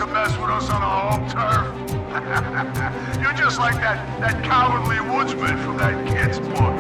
to mess with us on our home turf? You're just like that cowardly woodsman from that kid's book.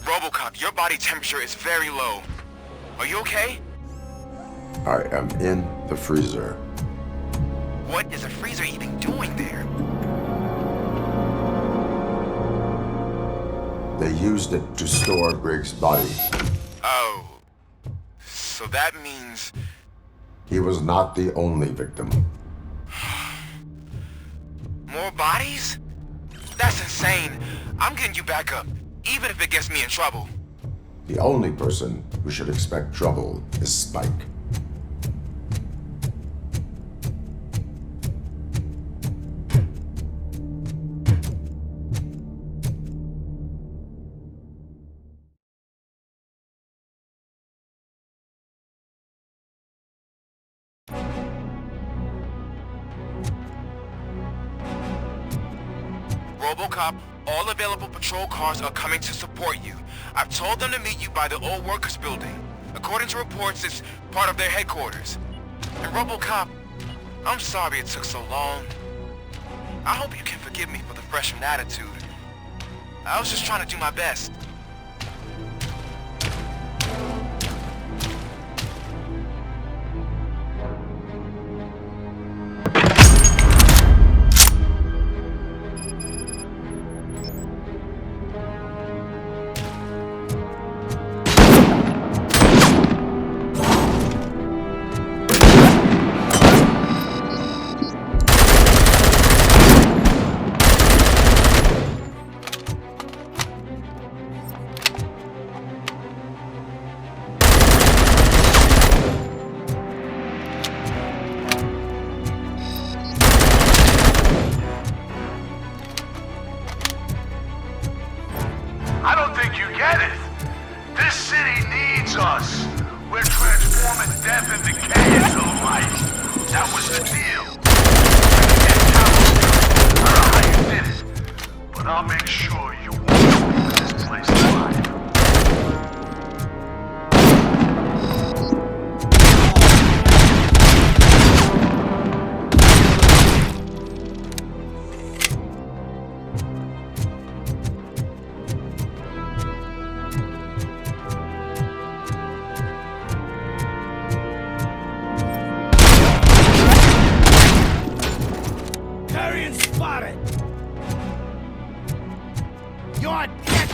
Robocop, your body temperature is very low. Are you okay? I am in the freezer. What is a freezer even doing there? They used it to store Griggs' body. Oh. So that means... He was not the only victim. More bodies? That's insane. I'm getting you back up, even if it gets me in trouble. The only person who should expect trouble is Spike. Robocop, all available patrol cars are coming to support you. I've told them to meet you by the old workers building. According to reports, it's part of their headquarters. And Robocop, I'm sorry it took so long. I hope you can forgive me for the freshman attitude. I was just trying to do my best. I don't think you get it. This city needs us. We're transforming death and decay into life. That was the deal. I don't know how you did it, but I'll make sure you won't leave this place alive. Spotted! You're dead!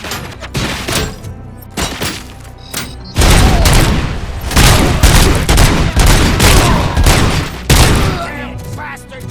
Damn bastard!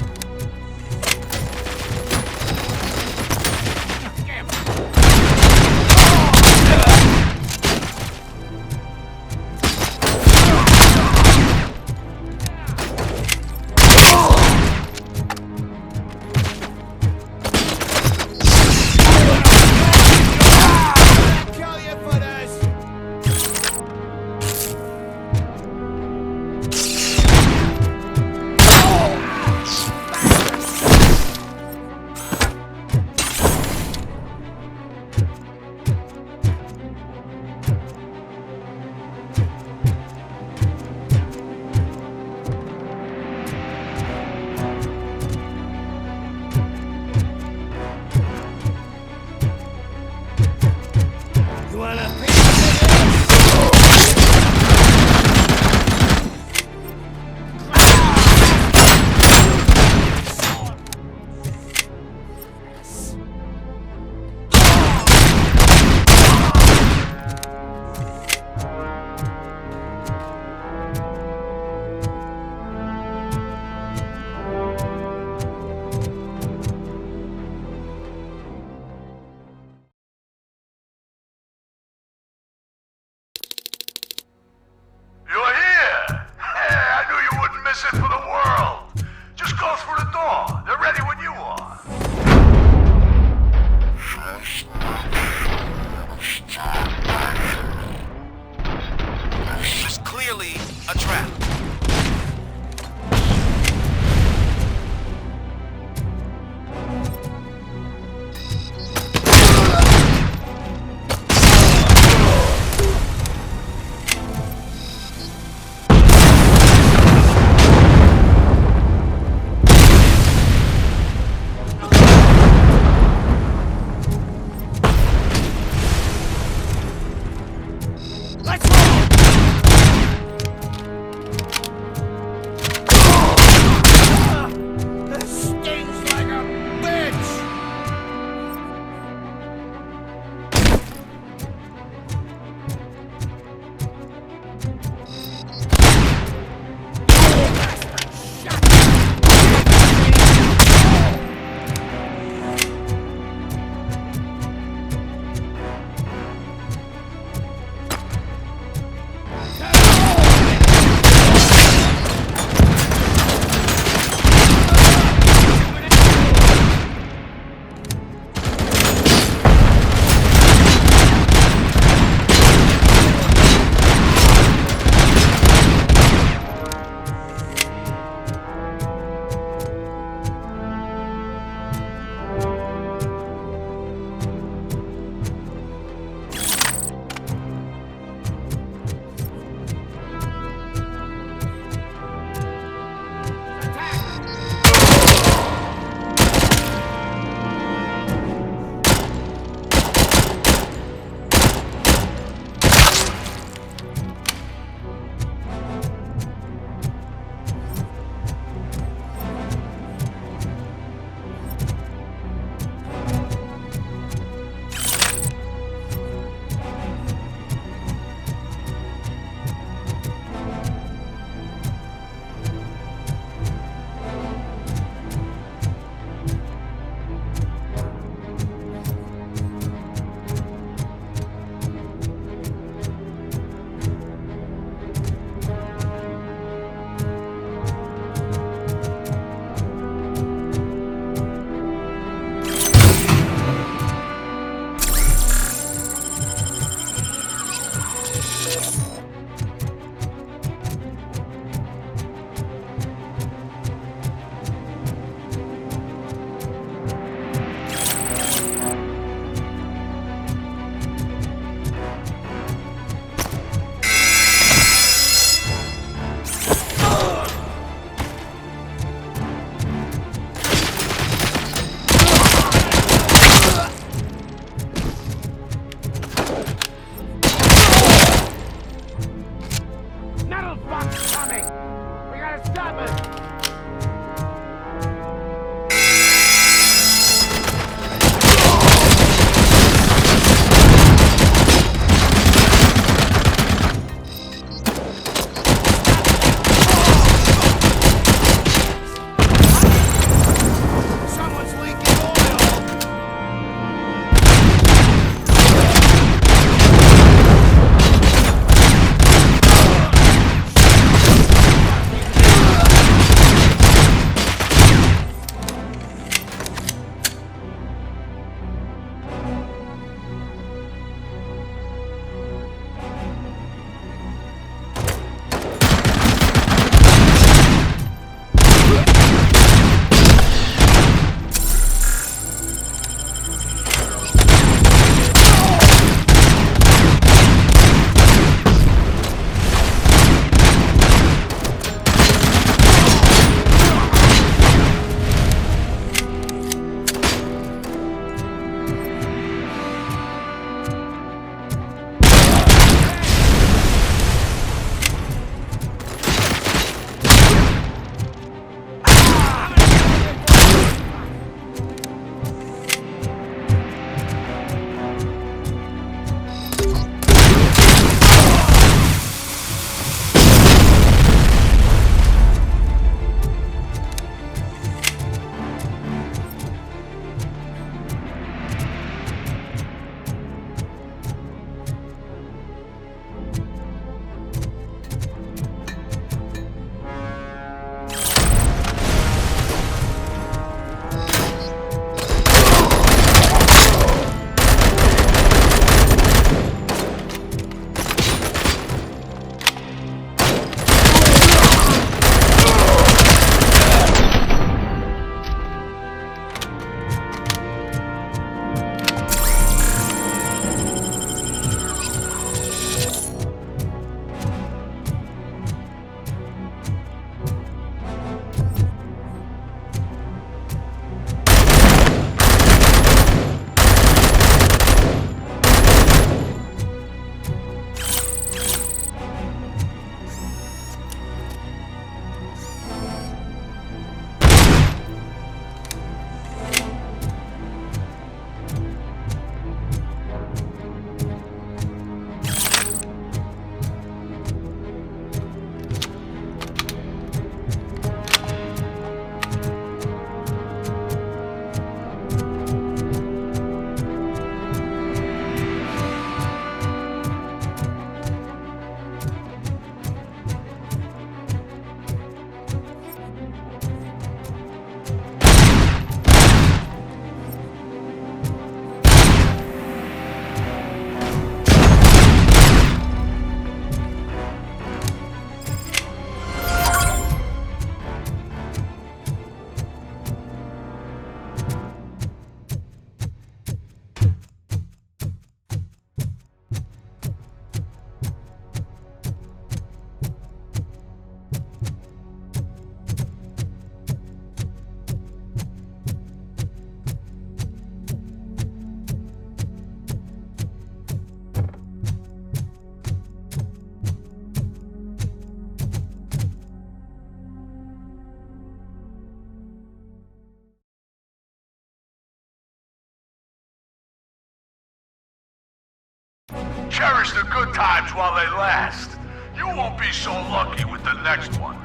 Cherish the good times while they last. You won't be so lucky with the next one.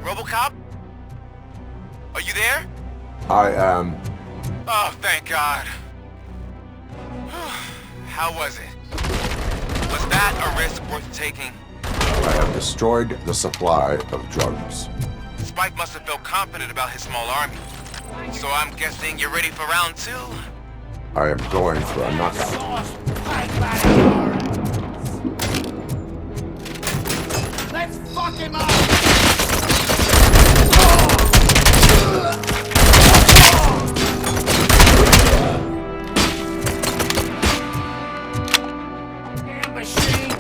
Robocop? Are you there? I am. Oh, thank God. How was it? Was that a risk worth taking? I have destroyed the supply of drugs. Spike must have felt confident about his small army. So I'm guessing you're ready for round 2? I am going for a knockout. Sauce right by the arms. Let's fuck him up! Damn machine!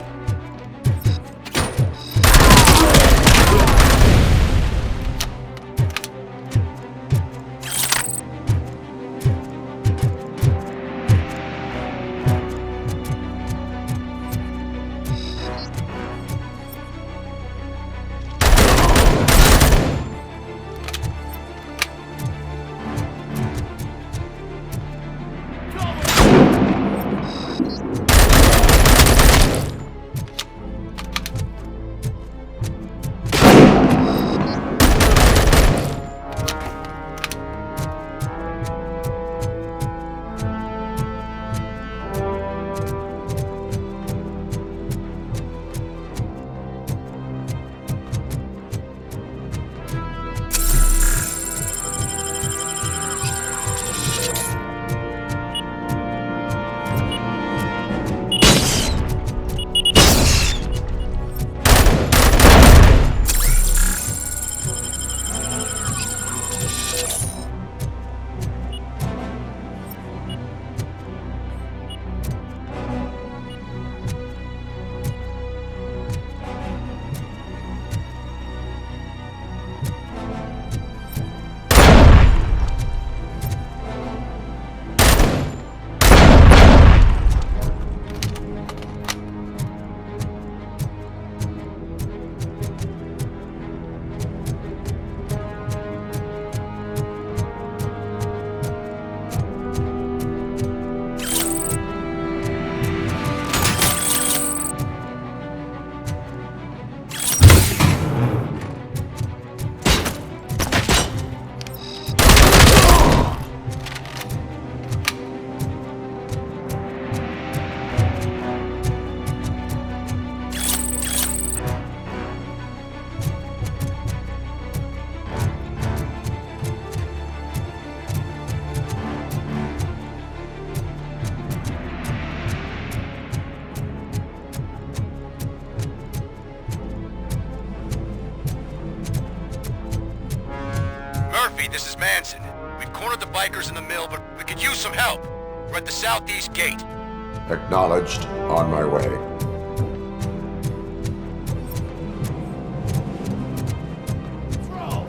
This is Manson. We've cornered the bikers in the mill, but we could use some help. We're at the southeast gate. Acknowledged. On my way. Throw!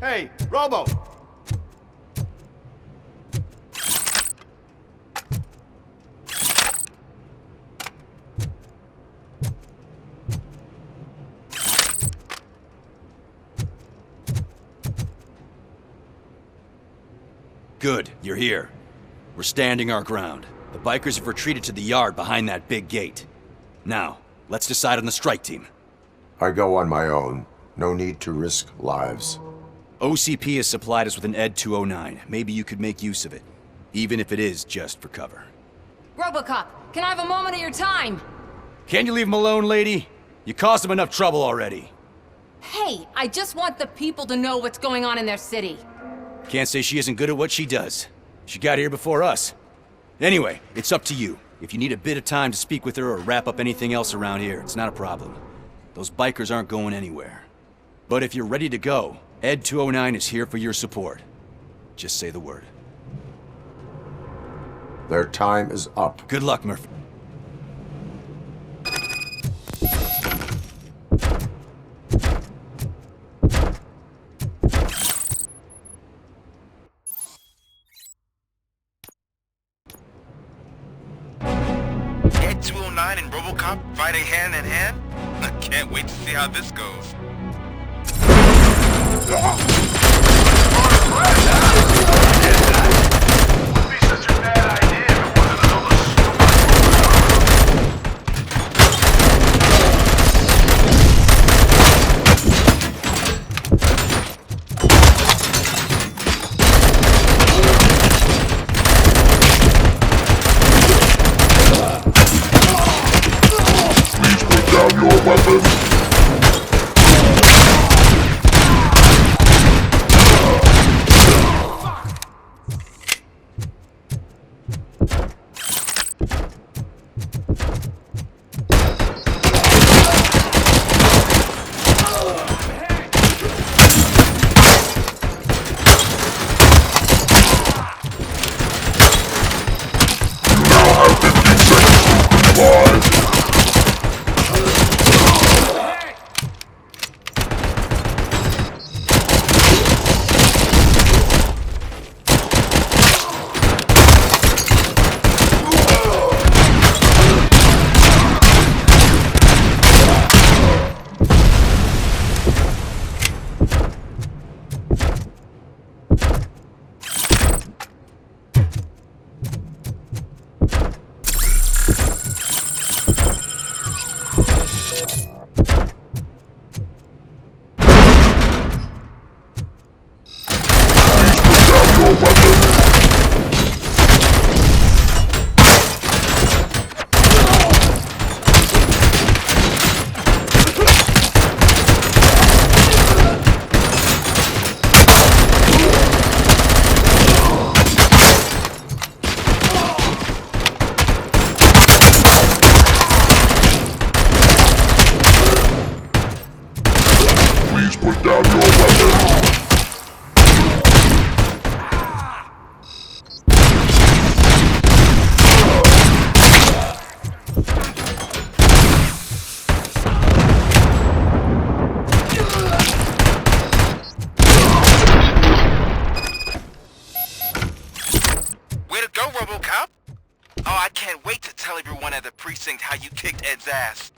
Hey, Robo! Good, you're here. We're standing our ground. The bikers have retreated to the yard behind that big gate. Now, let's decide on the strike team. I go on my own. No need to risk lives. OCP has supplied us with an ED 209. Maybe you could make use of it. Even if it is just for cover. Robocop, can I have a moment of your time? Can you leave him alone, lady? You caused him enough trouble already. Hey, I just want the people to know what's going on in their city. Can't say she isn't good at what she does. She got here before us. Anyway, it's up to you. If you need a bit of time to speak with her or wrap up anything else around here, it's not a problem. Those bikers aren't going anywhere. But if you're ready to go, Ed 209 is here for your support. Just say the word. Their time is up. Good luck, Murphy. Ed 209 and Robocop fighting hand in hand? I can't wait to see how this goes. Would be such a bad idea if it wasn't another Please put down your weapon. Robocop? Oh, I can't wait to tell everyone at the precinct how you kicked Ed's ass.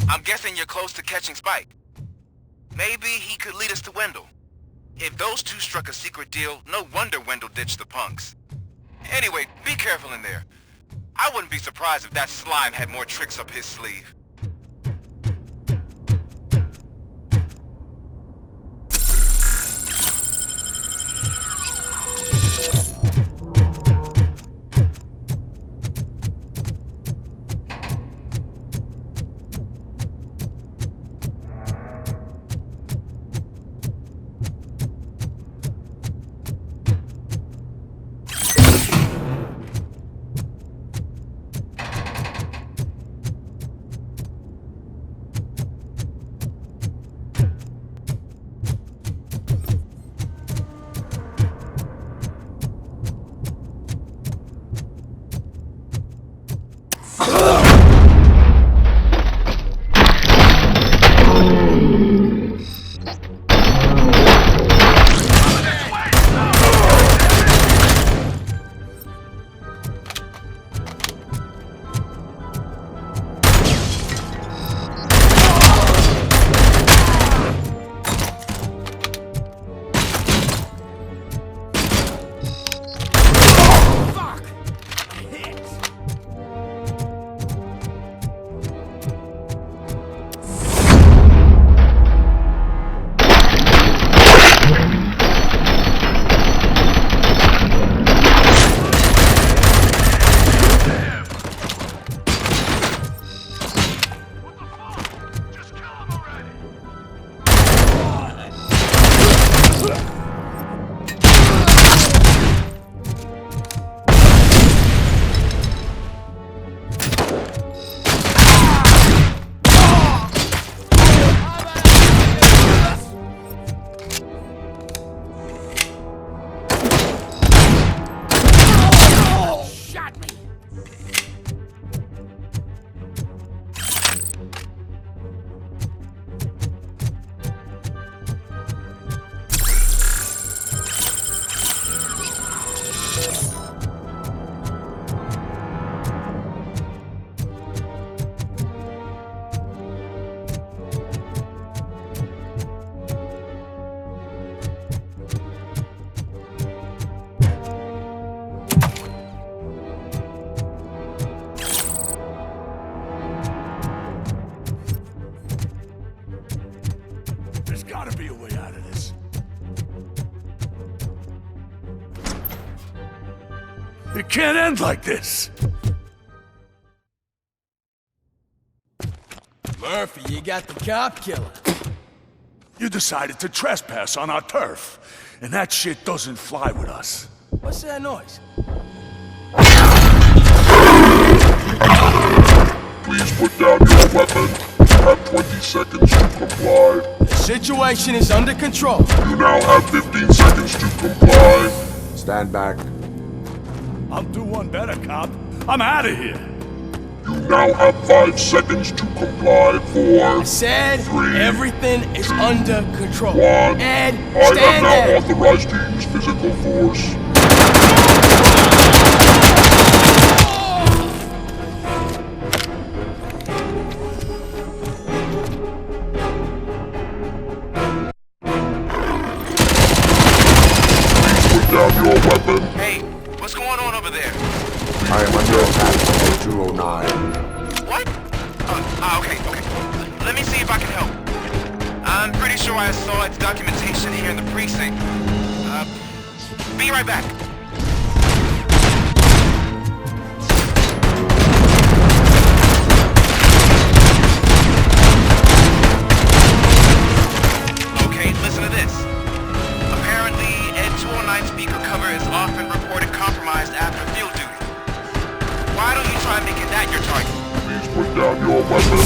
I'm guessing you're close to catching Spike. Maybe he could lead us to Wendell. If those two struck a secret deal, no wonder Wendell ditched the punks. Anyway, be careful in there. I wouldn't be surprised if that slime had more tricks up his sleeve. It can't end like this. Murphy, you got the cop killer. You decided to trespass on our turf, and that shit doesn't fly with us. What's that noise? Please put down your weapon. You have 20 seconds to comply. The situation is under control. You now have 15 seconds to comply. Stand back. I'll do one better, cop. I'm out of here. You now have 5 seconds to comply. 4, I said 3, everything is under control. 1. Ed, I am stand now there. authorized to use physical force. Please put down your weapon. Hey, what's going on over there? I am under attack from 209. What? Okay. Let me see if I can help. I'm pretty sure I saw its documentation here in the precinct. Be right back. Okay, listen to this. Apparently, Ed 209 speaker cover is often reported compromised after field duty. Why don't you try making that your target? Please put down your weapon.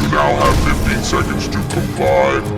You now have 15 seconds to comply.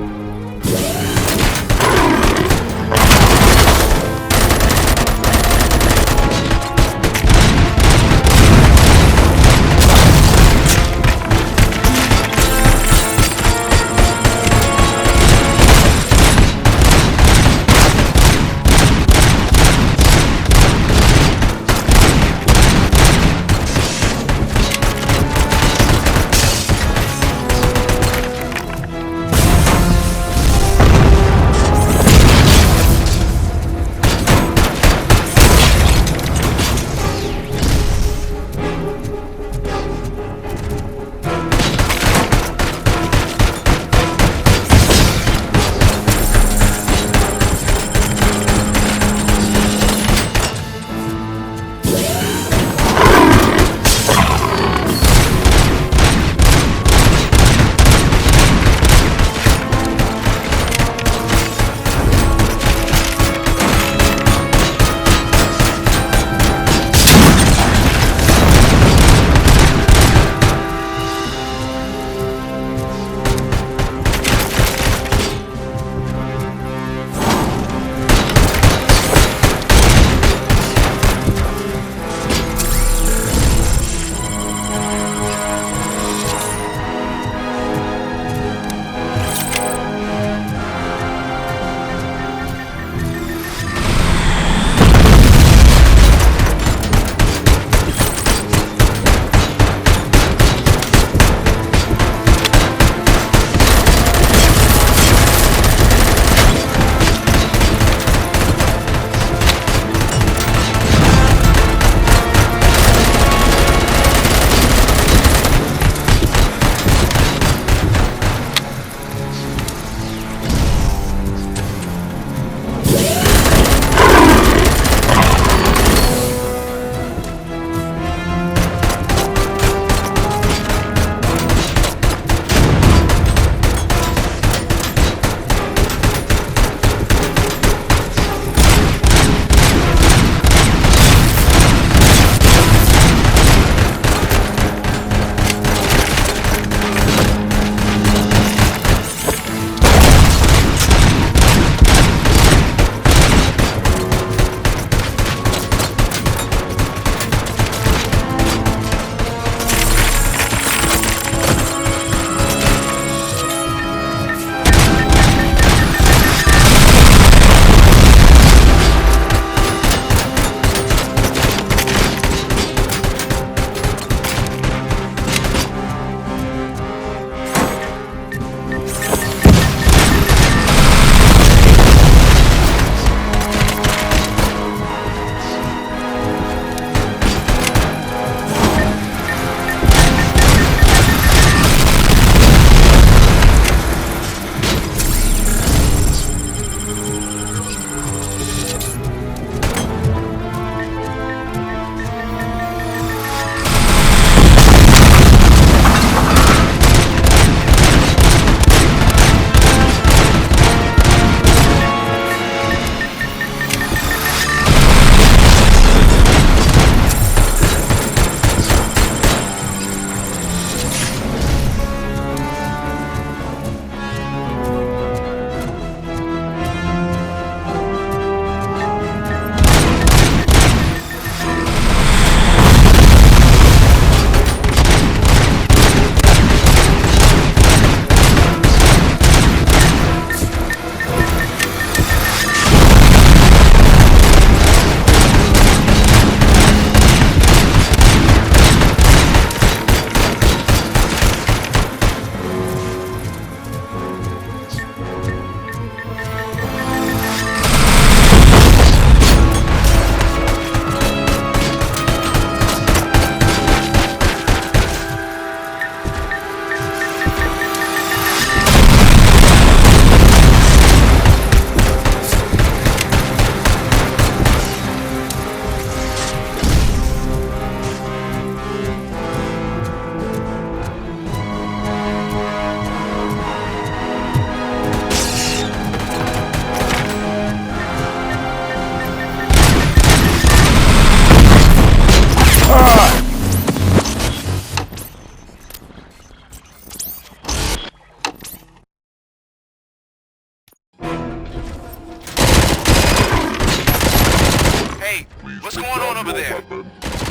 What's going on over there?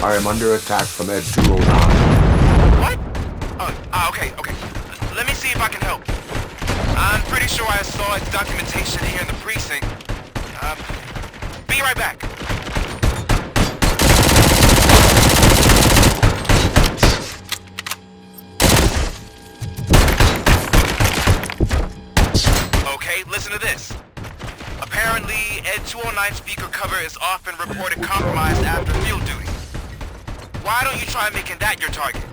I am under attack from Ed 209. What? Okay. Let me see if I can help. I'm pretty sure I saw its documentation here in the precinct. Be right back. Okay, listen to this. Apparently, Ed 209 speaker cover is often reported compromised after field duty. Why don't you try making that your target?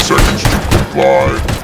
Seconds to comply.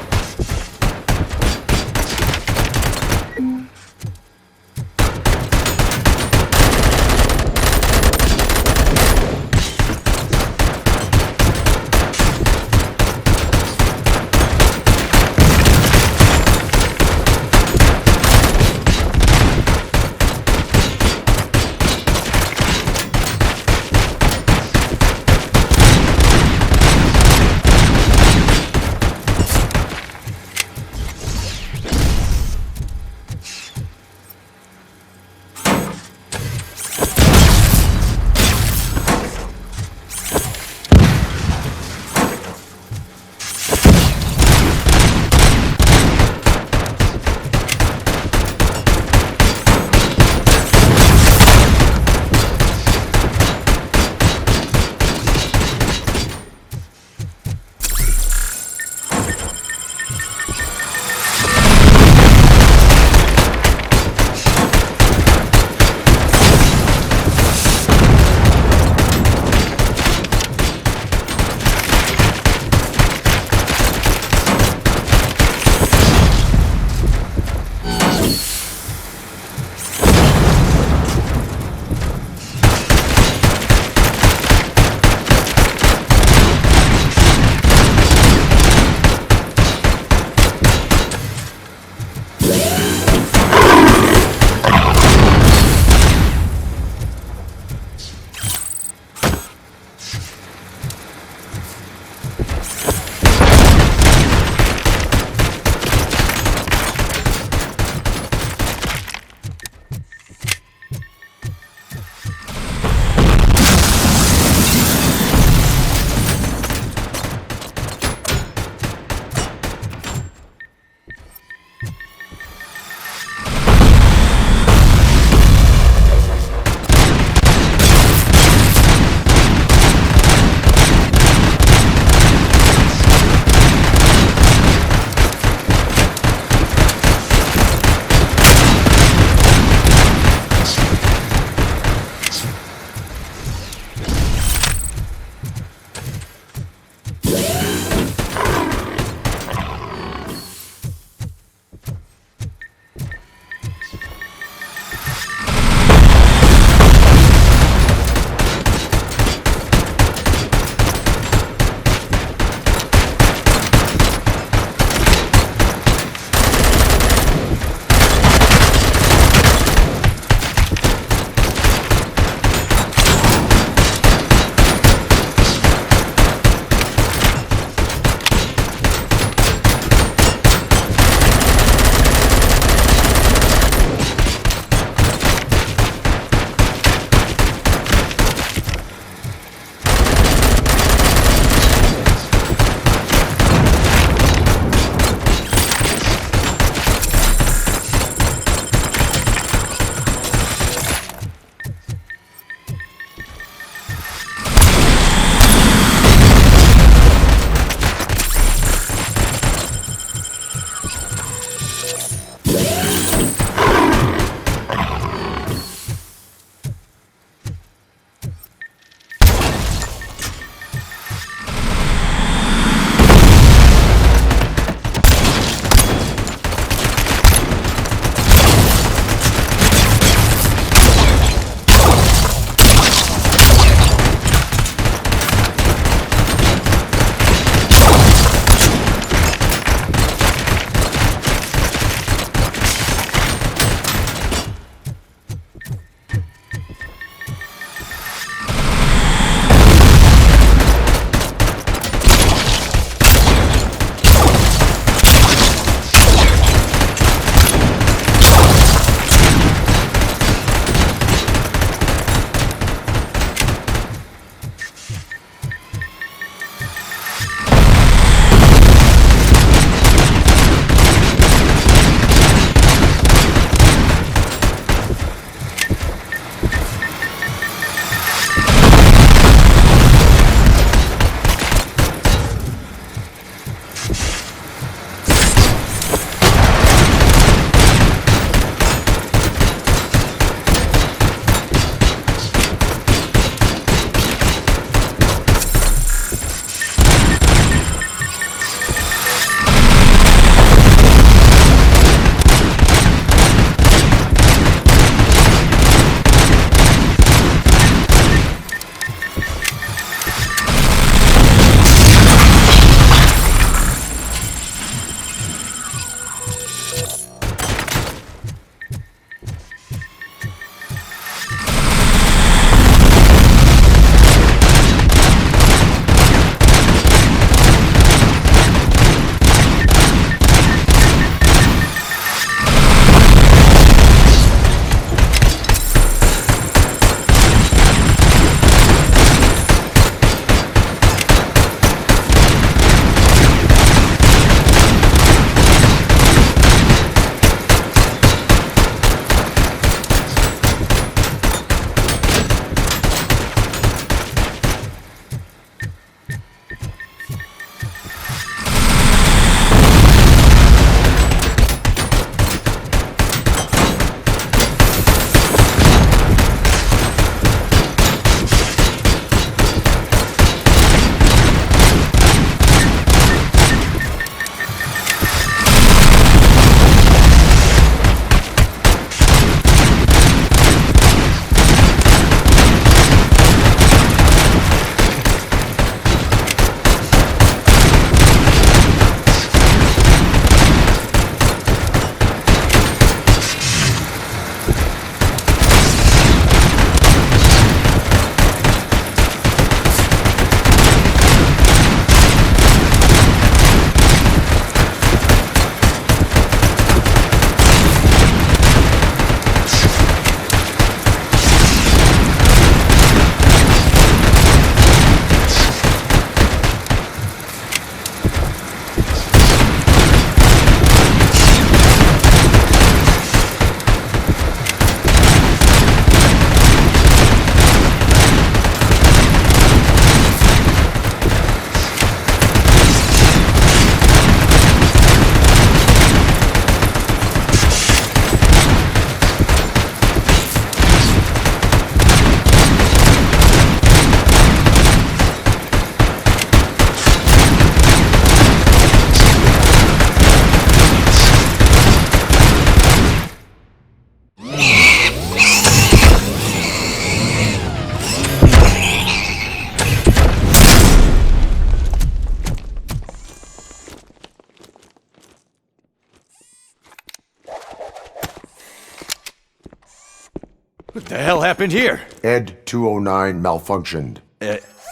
What the hell happened here? Ed 209 malfunctioned.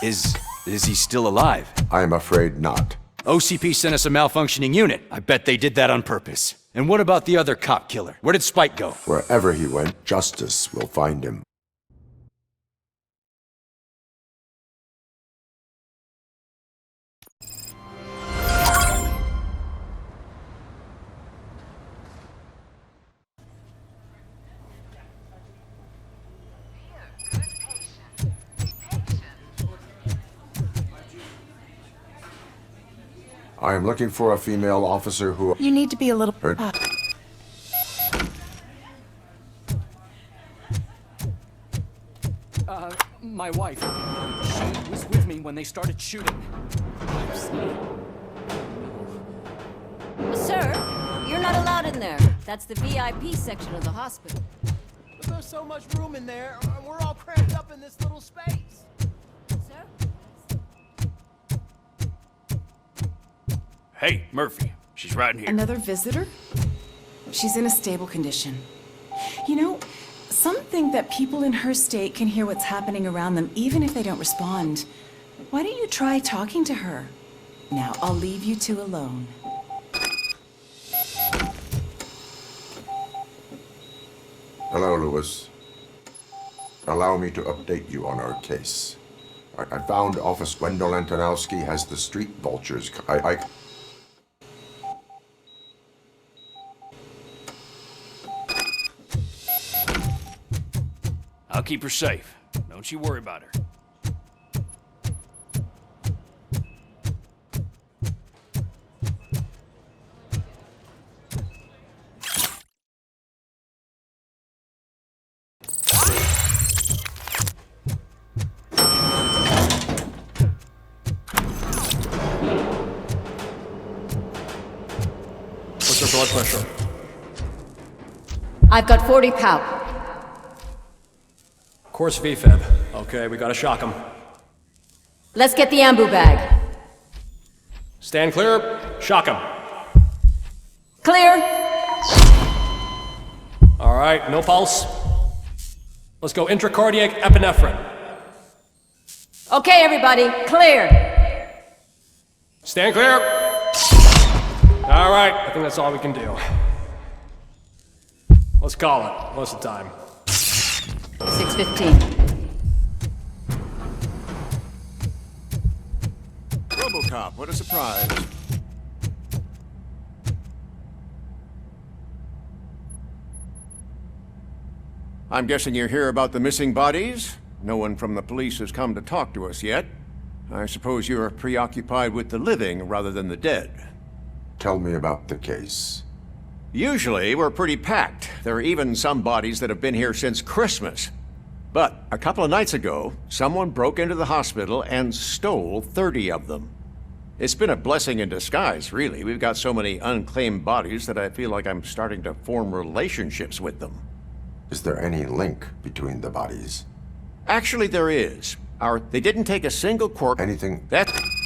Is he still alive? I'm afraid not. OCP sent us a malfunctioning unit. I bet they did that on purpose. And what about the other cop killer? Where did Spike go? Wherever he went, justice will find him. I am looking for a female officer who... You need to be a little... My wife. She was with me when they started shooting. Sir, you're not allowed in there. That's the VIP section of the hospital. But there's so much room in there, and we're all cramped up in this little space. Sir? Hey, Murphy. She's right in here. Another visitor? She's in a stable condition. You know, some think that people in her state can hear what's happening around them even if they don't respond. Why don't you try talking to her? Now, I'll leave you two alone. Hello, Lewis. Allow me to update you on our case. I found Officer Wendell Antonowski has the street vultures. I'll keep her safe. Don't you worry about her. What's her blood pressure? I've got 40 pow. Course VFib. Okay, we gotta shock him. Let's get the ambu bag. Stand clear. Shock him. Clear. All right, no pulse. Let's go intracardiac epinephrine. Okay, everybody, clear. Stand clear. All right, I think that's all we can do. Let's call it. What's the time? 6:15. Robocop, what a surprise. I'm guessing you're here about the missing bodies? No one from the police has come to talk to us yet. I suppose you're preoccupied with the living rather than the dead. Tell me about the case. Usually, we're pretty packed. There are even some bodies that have been here since Christmas. But a couple of nights ago, someone broke into the hospital and stole 30 of them. It's been a blessing in disguise, really. We've got so many unclaimed bodies that I feel like I'm starting to form relationships with them. Is there any link between the bodies? Actually, there is. They didn't take a single corpse. Anything?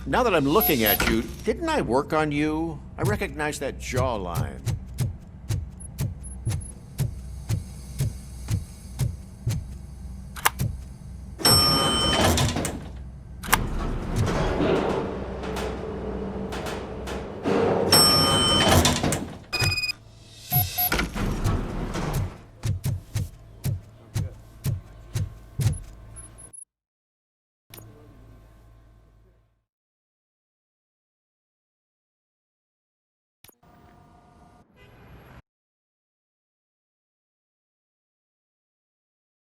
Now that I'm looking at you, didn't I work on you? I recognize that jawline.